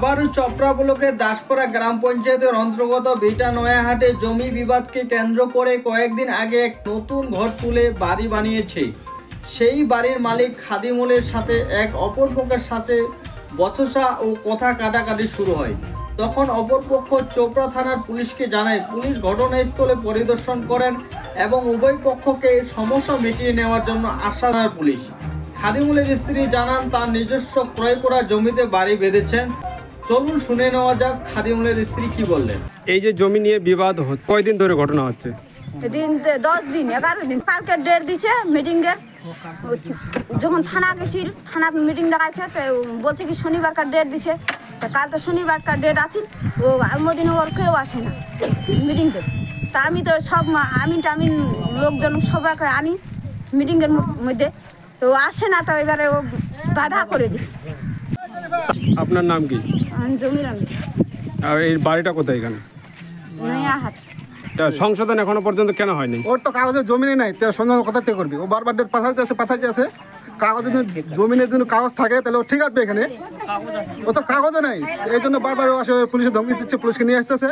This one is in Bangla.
আবারও চপড়া ব্লকের দাসপাড়া গ্রাম পঞ্চায়েতের অন্তর্গত বিটা নয়াহাটে জমি বিবাদকে কেন্দ্র করে কয়েকদিন আগে এক নতুন ঘর তুলে বাড়ি বানিয়েছে। সেই বাড়ির মালিক খাদিমুলের সাথে এক অপর পক্ষের সাথে বচসা ও কথা কাটাকাটি শুরু হয়। তখন অপরপক্ষ চোপড়া থানার পুলিশকে জানায়। পুলিশ ঘটনাস্থলে পরিদর্শন করেন এবং উভয় পক্ষকে সমস্যা মিটিয়ে নেওয়ার জন্য আশ্বাস দেয় পুলিশ। খাদিমুলের স্ত্রী জানান তার নিজস্ব ক্রয় করা জমিতে বাড়ি বেঁধেছেন। চলুন শুনে নেওয়া যাক খাদিমুলের স্ত্রী কি বললেন। এই যে জমি নিয়ে বিবাদ কয়দিন ধরে ঘটনা হচ্ছে? দিন 10 দিন 11 দিন পার্কের ডেট দিছে মিটিংয়ের। যখন থানা গেছিল, থানা মিটিং ডাকাইছে, তো বলছে কি শনিবারকার ডেট দিছে। তো কাল তো শনিবারকার ডেট আছে, ও আর মদিন ওর কেউ আসে না মিটিংতে। তা আমি তো সব আমি লোকজন সবাইকে আনি মিটিংয়ের মধ্যে, তো আসে না। তো এবারে ও বাধা করে দিই। আপনার নাম কি? জমির আমি আর এই বাড়িটা কোথায় এখানে? নয়াহাট। তা সংশোধন এখনো পর্যন্ত কেন হয়নি? ওর তো কাগজের জমিনে নাই, তো সংশোধন কথা থেকে করবি। ও বারবার ডেট পাঠাইতে আছে। কাগজের জমিনের জন্য কাগজ থাকে তাহলে ও ঠিক আছে। এখানে ও তো কাগজও নাই, এই জন্য বারবার ও আসে, পুলিশের ধমকি দিচ্ছে, পুলিশকে নিয়ে আসতেছে।